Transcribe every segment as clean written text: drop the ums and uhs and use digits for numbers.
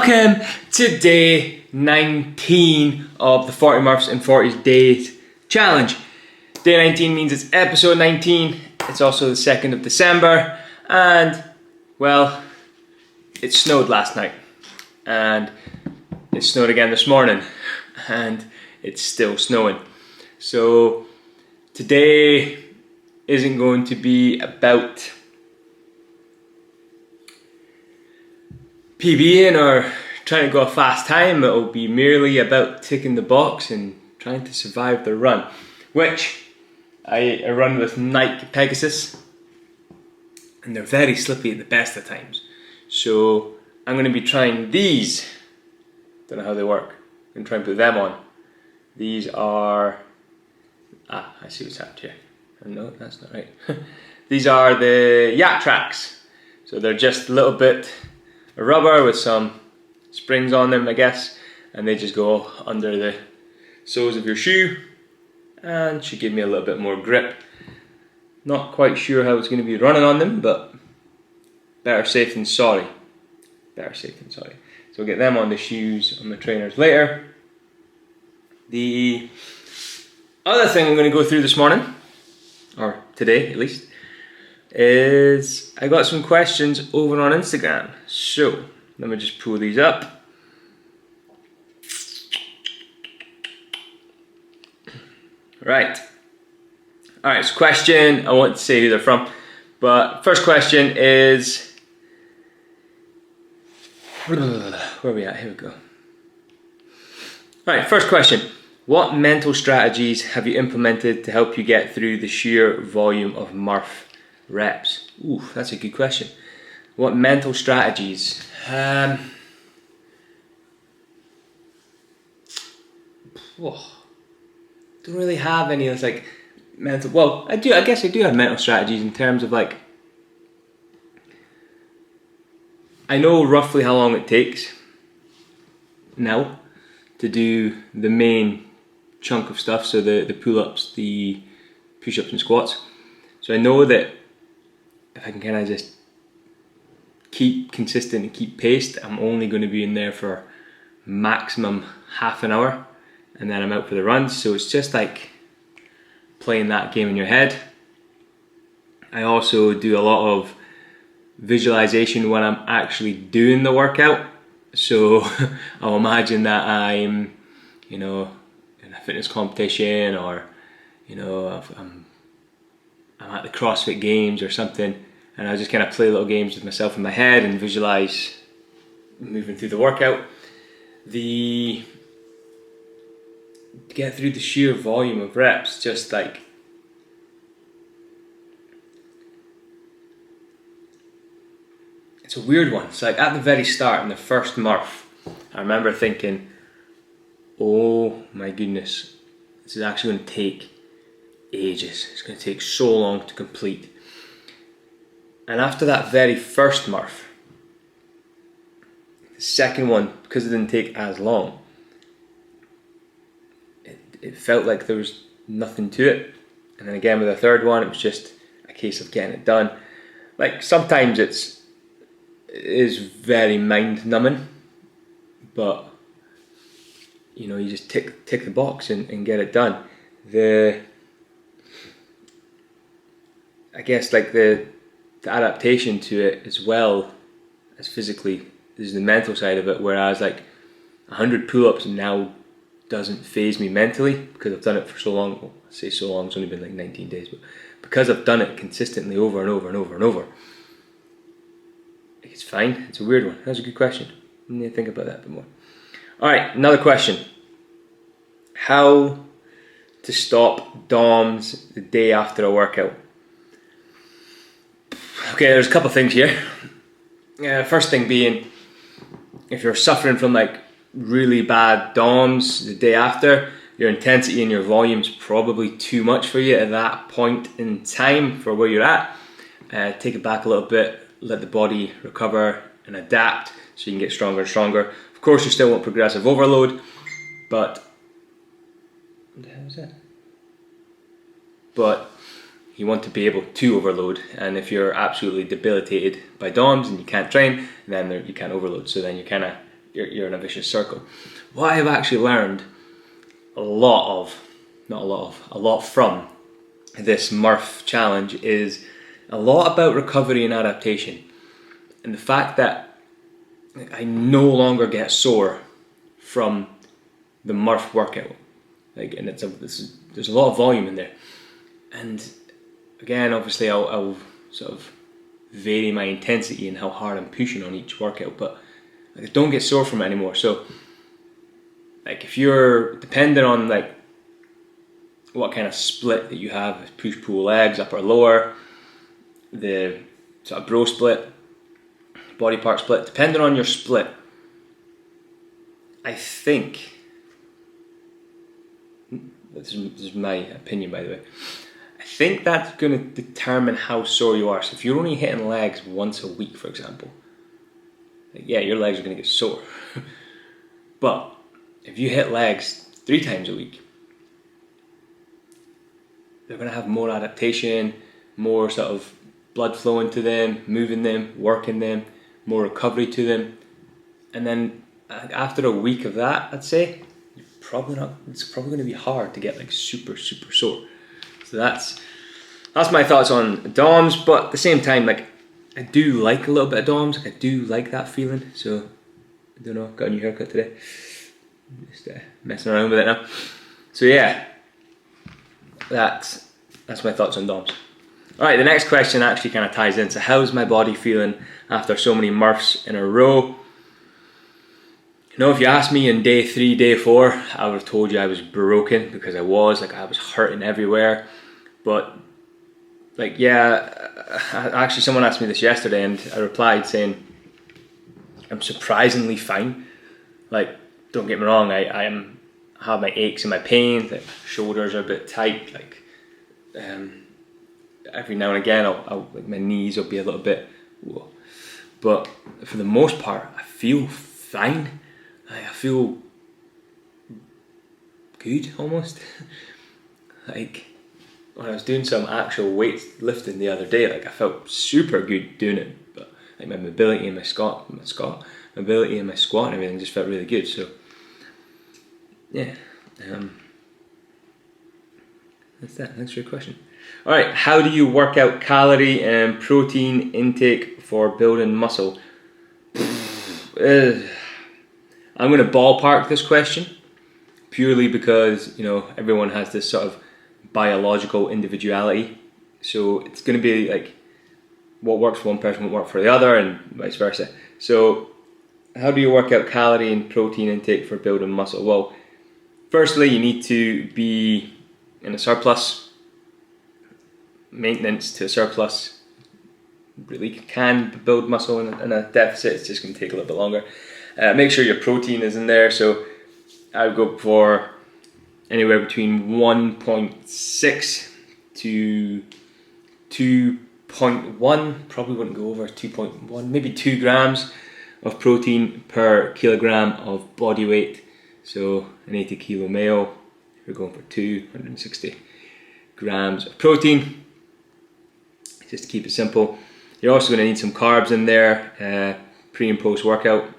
Welcome to day 19 of the 40 Murphs in 40 Days Challenge. Day 19 means it's episode 19. It's also the 2nd of December. And, well, it snowed last night. And it snowed again this morning. And it's still snowing. So, today isn't going to be about PBing or trying to go a fast time. It'll be merely about ticking the box and trying to survive the run, which I run with Nike Pegasus, and they're very slippy at the best of times. So I'm going to be trying these. Don't know how they work. I'm going to try and put them on. These are, I see what's happened here. No, that's not right. These are the Yak Tracks. So they're just a little bit of rubber with some springs on them, I guess, and they just go under the soles of your shoe and should give me a little bit more grip. Not quite sure how it's going to be running on them, but better safe than sorry. Better safe than sorry. So we'll get them on the shoes, on the trainers later. The other thing I'm going to go through this morning, or today at least, is I got some questions over on Instagram. So let me just pull these up. Right. Alright, so question, I won't say who they're from, but first question is, where are we at? Here we go. Alright, first question. What mental strategies have you implemented to help you get through the sheer volume of Murph reps? Ooh, that's a good question. What mental strategies? Don't really have any of like mental. Well, I do. I guess I do have mental strategies in terms of like, I know roughly how long it takes now to do the main chunk of stuff. So the pull-ups, the push-ups and squats. So I know that if I can kind of just keep consistent and keep paced, I'm only going to be in there for maximum half an hour and then I'm out for the runs. So it's just like playing that game in your head. I also do a lot of visualization when I'm actually doing the workout. So I'll imagine that I'm, in a fitness competition, or I'm at the CrossFit Games or something, and I just kind of play little games with myself in my head and visualize moving through the workout. To get through the sheer volume of reps, just like it's a weird one. It's like at the very start in the first Murph, I remember thinking, oh my goodness, this is actually going to take ages. It's going to take so long to complete. And after that very first Murph, the second one, because it didn't take as long, it felt like there was nothing to it. And then again with the third one, it was just a case of getting it done. Like sometimes it is very mind numbing, but you just tick the box and get it done. I guess like the adaptation to it as well as physically is the mental side of it, whereas like 100 pull-ups now doesn't phase me mentally because I've done it for so long. Well, I say so long, it's only been like 19 days, but because I've done it consistently over and over and over and over, it's fine. It's a weird one. That's a good question. I need to think about that a bit more. Alright, another question. How to stop DOMs the day after a workout? Okay, there's a couple of things here. First thing being, if you're suffering from like really bad DOMs the day after, your intensity and your volume's probably too much for you at that point in time for where you're at. Take it back a little bit, let the body recover and adapt so you can get stronger and stronger. Of course, you still want progressive overload, but what the hell was that? But you want to be able to overload, and if you're absolutely debilitated by DOMs and you can't train, then you can't overload. So then you're kind of you're in a vicious circle. What I've actually learned a lot from this Murph challenge is a lot about recovery and adaptation, and the fact that I no longer get sore from the Murph workout. Like, and there's a lot of volume in there, and again, obviously, I'll sort of vary my intensity and how hard I'm pushing on each workout, but like, I don't get sore from it anymore. So, like, if you're dependent on like what kind of split that you have, push pull legs, upper lower, the sort of bro split, body part split, depending on your split, I think, this is my opinion by the way, I think that's going to determine how sore you are. So if you're only hitting legs once a week, for example, like, yeah, your legs are going to get sore. But if you hit legs 3 times a week, they're going to have more adaptation, more sort of blood flowing to them, moving them, working them, more recovery to them. And then after a week of that, I'd say, it's probably going to be hard to get like super sore. So that's my thoughts on DOMs, but at the same time, like, I do like a little bit of DOMs. I do like that feeling. So I don't know, got a new haircut today. Just messing around with it now. So yeah, that's my thoughts on DOMs. Alright, the next question actually kind of ties in. So how's my body feeling after so many Murphs in a row? You know, if you asked me in day 3, day 4, I would have told you I was broken, because I was hurting everywhere. But like, yeah, actually someone asked me this yesterday and I replied saying I'm surprisingly fine. Like, don't get me wrong, I have my aches and my pains, like shoulders are a bit tight, like every now and again I'll like my knees will be a little bit, whoa. But for the most part I feel fine. I feel good almost. Like when I was doing some actual weight lifting the other day, like I felt super good doing it, but like my mobility and my squat and everything just felt really good. So yeah, that's that. Thanks for your question. Alright, how do you work out calorie and protein intake for building muscle? I'm going to ballpark this question purely because, you know, everyone has this sort of biological individuality. So it's going to be like what works for one person won't work for the other, and vice versa. So how do you work out calorie and protein intake for building muscle? Well, firstly, you need to be in a surplus. Maintenance to a surplus really can build muscle in a deficit. It's just going to take a little bit longer. Make sure your protein is in there. So I would go for anywhere between 1.6 to 2.1. Probably wouldn't go over 2.1, maybe 2 grams of protein per kilogram of body weight. So an 80 kilo male, you're going for 260 grams of protein. Just to keep it simple. You're also going to need some carbs in there, pre and post workout,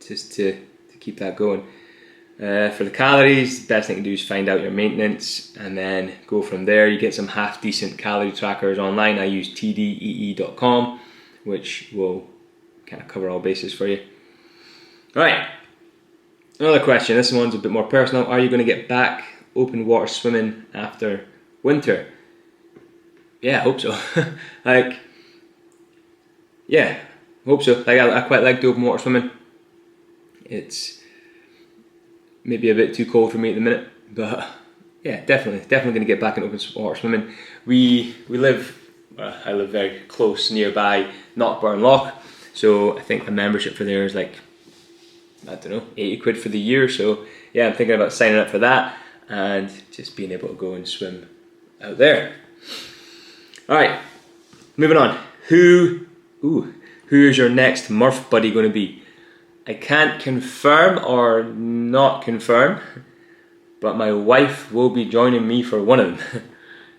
just to keep that going. For the calories, the best thing to do is find out your maintenance and then go from there. You get some half decent calorie trackers online. I use tdee.com, which will kind of cover all bases for you. Alright, another question. This one's a bit more personal. Are you going to get back open water swimming after winter? Yeah, I hope so. Like, yeah, hope so. Like, I quite like the open water swimming. It's maybe a bit too cold for me at the minute, but yeah, definitely going to get back in open water swimming. I live very close nearby Knockburn Loch, so I think the membership for there is like, I don't know, 80 quid for the year. So yeah, I'm thinking about signing up for that and just being able to go and swim out there. Alright, moving on. Who is your next Murph buddy going to be? I can't confirm or not confirm, but my wife will be joining me for one of them.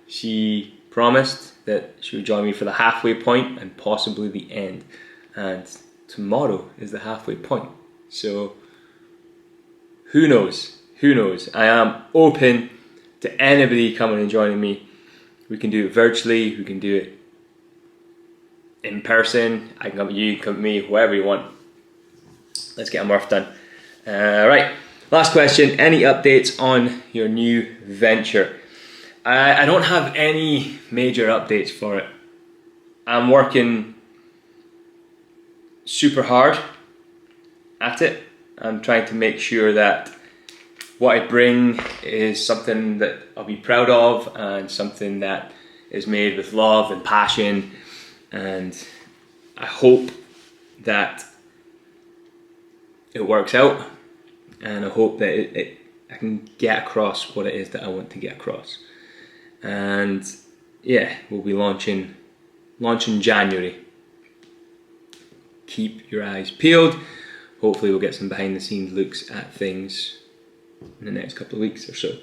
She promised that she would join me for the halfway point and possibly the end. And tomorrow is the halfway point. So who knows? Who knows? I am open to anybody coming and joining me. We can do it virtually, we can do it in person. I can come with you, come with me, whoever you want. Let's get a Murph done. Right, last question. Any updates on your new venture? I don't have any major updates for it. I'm working super hard at it. I'm trying to make sure that what I bring is something that I'll be proud of and something that is made with love and passion, and I hope that it works out, and I hope that I can get across what it is that I want to get across. And yeah, we'll be launching January. Keep your eyes peeled. Hopefully we'll get some behind the scenes looks at things in the next couple of weeks or so.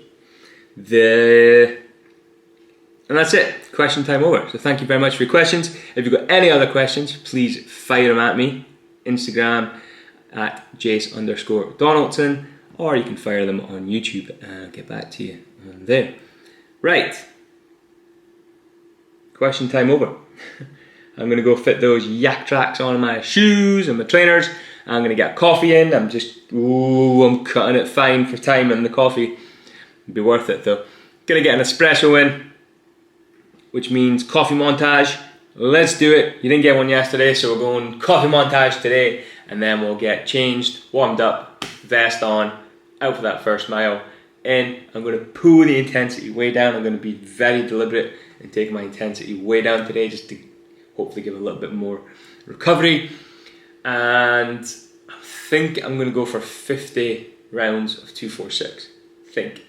And that's it. Question time over. So thank you very much for your questions. If you've got any other questions, please fire them at me. Instagram at Jace_Donaldson, or you can fire them on YouTube and I'll get back to you on there. Right. Question time over. I'm going to go fit those yak tracks on my shoes and my trainers. I'm going to get coffee in. I'm cutting it fine for time and the coffee. It'll be worth it though. Going to get an espresso in, which means coffee montage. Let's do it. You didn't get one yesterday, so we're going coffee montage today, and then we'll get changed, warmed up, vest on, out for that first mile. And I'm going to pull the intensity way down. I'm going to be very deliberate and take my intensity way down today, just to hopefully give a little bit more recovery. And I think I'm going to go for 50 rounds of 246. Think.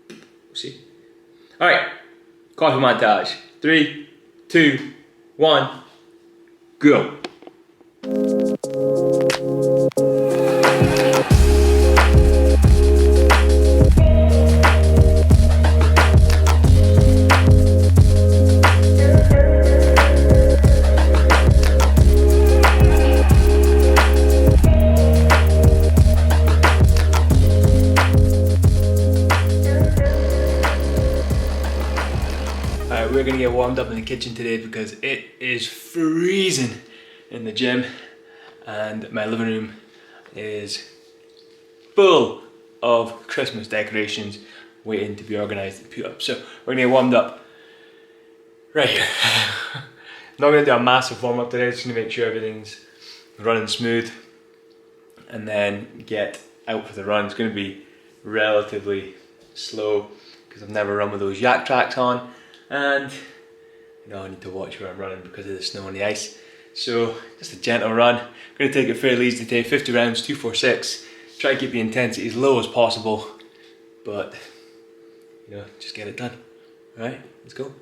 We'll see. Alright, coffee montage. 3, 2, 1, go. We're going to get warmed up in the kitchen today because it is freezing in the gym and my living room is full of Christmas decorations waiting to be organised and put up. So we're going to get warmed up right here. Not going to do a massive warm up today, just going to make sure everything's running smooth and then get out for the run. It's going to be relatively slow because I've never run with those yak tracks on. And you know, I need to watch where I'm running because of the snow and the ice. So just a gentle run. I'm going to take it fairly easy today. 50 rounds, 246. Try to keep the intensity as low as possible, but you know, just get it done. All right, let's go.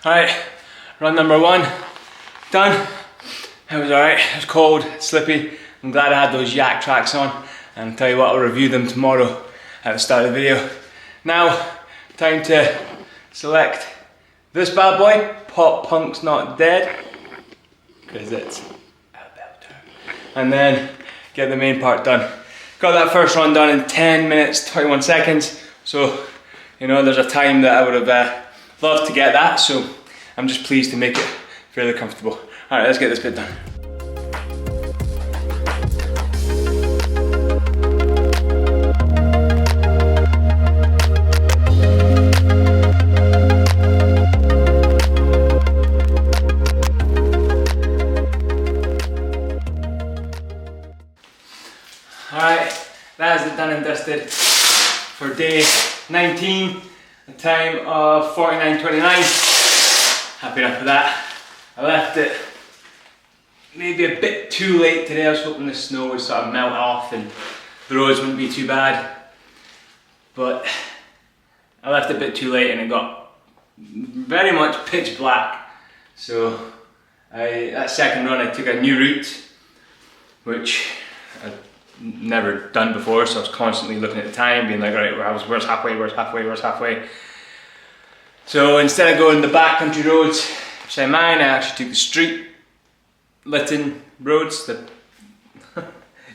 Alright, run number 1, done. It was alright, it was cold, slippy. I'm glad I had those yak tracks on, and I'll tell you what, I'll review them tomorrow at the start of the video. Now, time to select this bad boy, Pop Punk's Not Dead, because it's a belter. And then get the main part done. Got that first run done in 10 minutes, 21 seconds. So, you know, there's a time that I would have loved to get that, so I'm just pleased to make it fairly comfortable. All right, let's get this bit done. Alright, that is it done and dusted for day 19, a time of 49:29. Happy enough with that. I left it maybe a bit too late today. I was hoping the snow would sort of melt off and the roads wouldn't be too bad. But I left it a bit too late and it got very much pitch black. So that second run I took a new route, which I'd never done before, so I was constantly looking at the time, being like, right, where's halfway? So instead of going the backcountry roads, which I mind, I actually took the street Lytton roads,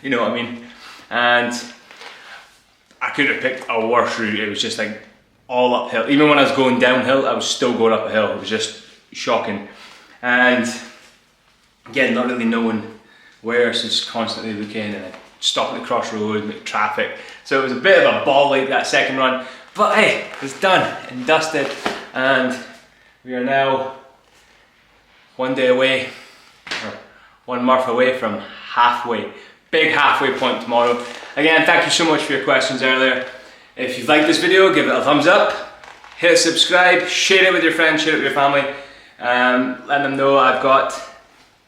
you know what I mean, and I could have picked a worse route. It was just like all uphill. Even when I was going downhill, I was still going up a hill. It was just shocking. And again, not really knowing where, so just constantly looking and stop at the crossroads, make traffic. So it was a bit of a ball ache that second run, but hey, it's done and dusted, and we are now one day away, or one Murph away from halfway. Big halfway point tomorrow. Again, thank you so much for your questions earlier. If you've liked this video, give it a thumbs up, hit subscribe, share it with your friends, share it with your family. Let them know I've got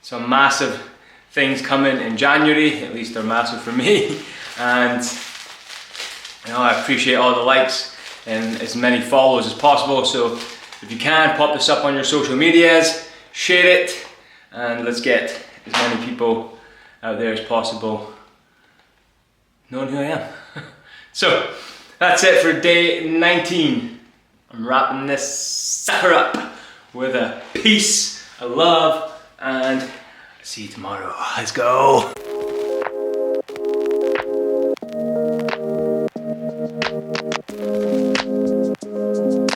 some massive things coming in January. At least they're massive for me. And you know, I appreciate all the likes and as many follows as possible. So if you can, pop this up on your social medias, share it, and let's get as many people out there as possible knowing who I am. So that's it for day 19. I'm wrapping this sucker up with a peace, a love, and see you tomorrow. Let's go.